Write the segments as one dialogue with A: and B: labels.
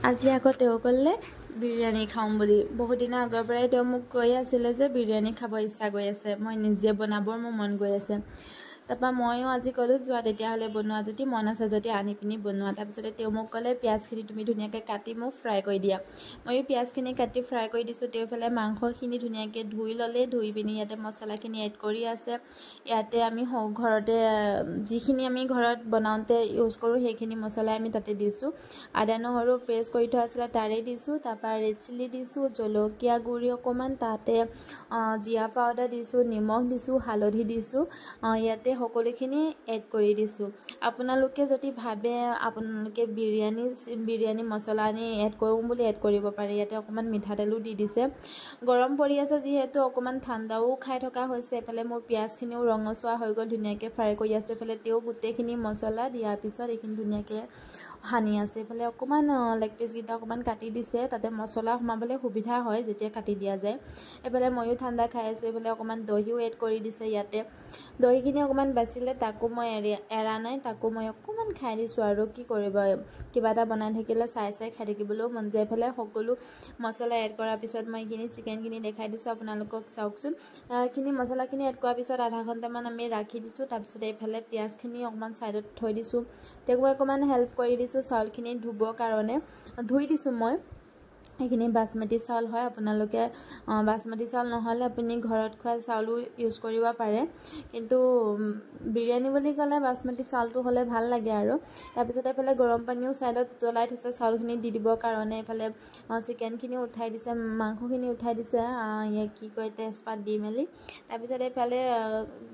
A: আজি আকৌ তেওঁ ক'লে বিৰিয়ানী খাওঁ বুলি। বহুত দিনৰ আগৰ পৰাই তেওঁ মোক কৈ আছিলে যে বিৰিয়ানী খাব ইচ্ছা গৈ আছে, মই নিজে বনাবৰ মোৰ মন গৈ আছে। তাৰপৰা ময়ো আজি ক'লোঁ যোৱা তেতিয়াহ'লে বনোৱা যদি মন আছে যদি আনি পিনি বনোৱা। তাৰপিছতে তেওঁ মোক ক'লে পিঁয়াজখিনি তুমি ধুনীয়াকৈ কাটি মোক ফ্ৰাই কৰি দিয়া। ময়ো পিঁয়াজখিনি কাটি ফ্ৰাই কৰি দিছোঁ। তেওঁফালে মাংসখিনি ধুনীয়াকৈ ধুই ল'লে, ধুই পিনি ইয়াতে মছলাখিনি এড কৰি আছে। ইয়াতে আমি ঘৰতে যিখিনি আমি ঘৰত বনাওঁতে ইউজ কৰোঁ সেইখিনি মছলাই আমি তাতে দিছোঁ। আদা নহৰু ফ্ৰেছ কৰি থোৱা আছিলে তাৰে দিছোঁ। তাৰপৰা ৰেড চিলি দিছোঁ, জলকীয়া গুড়ি অকণমান, তাতে জিৰা পাউডাৰ দিছোঁ, নিমখ দিছোঁ, হালধি দিছোঁ। ইয়াতে সকলোখিনি এড কৰি দিছোঁ। আপোনালোকে যদি ভাবে আপোনালোকে বিৰিয়ানী মছলা আনি এড কৰোঁ বুলি এড কৰিব পাৰে। ইয়াতে অকণমান মিঠাতেলো দি দিছে। গৰম পৰি আছে যিহেতু অকণমান ঠাণ্ডাও খাই থকা হৈছে। এইফালে মোৰ পিঁয়াজখিনিও ৰঙচুৱা হৈ গ'ল, ধুনীয়াকৈ ফ্ৰাই কৰি আছোঁ। এইফালে তেওঁ গোটেইখিনি মছলা দিয়াৰ পিছত এইখিনি ধুনীয়াকৈ সানি আছে। এইফালে অকণমান লেগ পিচকেইটা অকণমান কাটি দিছে, তাতে মছলা সোমাবলৈ সুবিধা হয় যেতিয়া কাটি দিয়া যায়। এইফালে ময়ো ঠাণ্ডা খাই আছোঁ। এইফালে অকণমান দহিও এড কৰি দিছে। ইয়াতে দহিখিনি অকণমান বাচিলে তাকো মই এৰা নাই, তাকো মই অকণমান খাই দিছোঁ। আৰু কি কৰিব, কিবা এটা বনাই থাকিলে চাই খাই থাকিবলৈও মন যায়। এইফালে সকলো মছলা এড কৰাৰ পিছত মই এইখিনি চিকেনখিনি দেখাই দিছোঁ আপোনালোকক চাওকচোন। এইখিনি মছলাখিনি এড কৰাৰ পিছত আধা ঘণ্টামান আমি ৰাখি দিছোঁ। তাৰপিছত এইফালে পিঁয়াজখিনি অকণমান ছাইডত থৈ দিছোঁ। তেওঁক মই অকণমান হেল্প কৰি দিছোঁ চাউলখিনি ধুবৰ কাৰণে। ধুই দিছোঁ মই। এইখিনি বাচমতি চাউল হয়, আপোনালোকে বাচমতি চাউল নহ'লে আপুনি ঘৰত খোৱা চাউলো ইউজ কৰিব পাৰে। কিন্তু বিৰিয়ানী বুলি ক'লে বাচমতি চাউলটো হ'লে ভাল লাগে আৰু। তাৰপিছত এইফালে গৰম পানীও ছাইডত উতলাই থৈছে চাউলখিনি দি দিবৰ কাৰণে। এইফালে চিকেনখিনিও উঠাই দিছে, মাংসখিনি উঠাই দিছে, কি কয় তেজপাত দি মেলি। তাৰপিছত এইফালে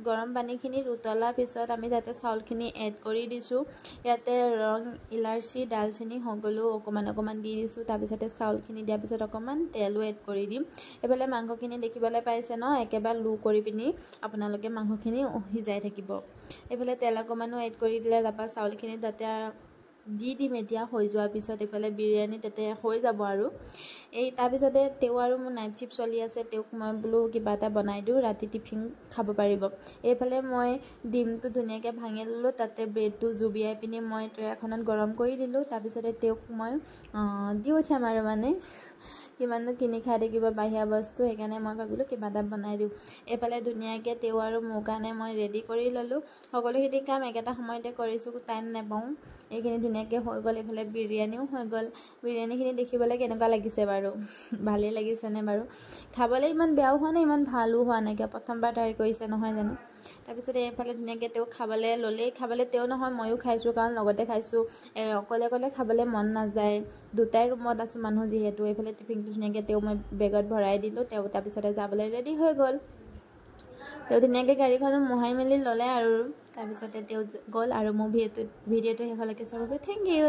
A: গৰম পানীখিনিত উতলাৰ পিছত আমি তাতে চাউলখিনি এড কৰি দিছোঁ। ইয়াতে ৰং, ইলাচি, ডালচেনি সকলো অকণমান দি দিছোঁ। তাৰপিছতে চাউলখিনি দিয়াৰ পিছত অকণমান তেলো এড কৰি দিম। এইফালে মাংসখিনি দেখিবলৈ পাইছে ন, একেবাৰে লো কৰি পিনি আপোনালোকে মাংসখিনি সিজাই থাকিব। এইফালে তেল অকণমানো এড কৰি দিলে, তাৰপৰা চাউলখিনি তাতে দি দিম এতিয়া হৈ যোৱাৰ পিছত। এইফালে বিৰিয়ানী তাতে হৈ যাব আৰু। তাৰপিছতে তেওঁ আৰু মোৰ নাইট শ্বিফ্ট চলি আছে, তেওঁক মই বোলো কিবা এটা বনাই দিওঁ, ৰাতি টিফিন খাব পাৰিব। এইফালে মই ডিমটো ধুনীয়াকৈ ভাঙি ল'লোঁ, তাতে ব্ৰেডটো জুবিয়াই পিনি মই ট্ৰে এখনত গৰম কৰি দিলোঁ। তাৰপিছতে তেওঁক মই দি পঠিয়াম আৰু মানে কিমাননো কিনি খাই থাকিব বাহিৰা বস্তু, সেইকাৰণে মই ভাবিলোঁ কিবা এটা বনাই দিওঁ। এইফালে ধুনীয়াকৈ তেওঁ আৰু মোৰ কাৰণে মই ৰেডি কৰি ল'লোঁ। সকলোখিনি কাম একেটা সময়তে কৰিছোঁ, টাইম নাপাওঁ। এইখিনি ধুনীয়াকৈ হৈ গ'ল। এইফালে বিৰিয়ানীও হৈ গ'ল। বিৰিয়ানীখিনি দেখিবলৈ কেনেকুৱা লাগিছে বাৰু? ভালেই লাগিছেনে বাৰু? খাবলৈ ইমান বেয়াও হোৱা নাই, ইমান ভালো হোৱা নাই, কিয় প্ৰথমবাৰ ট্ৰাই কৰিছে নহয় জানো। তাৰপিছতে এইফালে ধুনীয়াকৈ তেওঁ খাবলৈ ল'লেই। খাবলৈ তেওঁ নহয় ময়ো খাইছোঁ, কাৰণ লগতে খাইছোঁ। অকলে খাবলৈ মন নাযায়। দুটাই ৰুমত আছোঁ মানুহ যিহেতু। এইফালে টিফিনটো ধুনীয়াকৈ তেওঁ মই বেগত ভৰাই দিলোঁ। তেওঁ তাৰপিছতে যাবলৈ ৰেডি হৈ গ'ল। তেওঁ ধুনীয়াকৈ গাড়ীখনো মোহাৰি মেলি ল'লে আৰু। তাৰপিছতে তেওঁ গ'ল আৰু মোৰ ভিডিঅ'টো শেষলৈকে চোৱাৰ বাবে থেংক ইউ।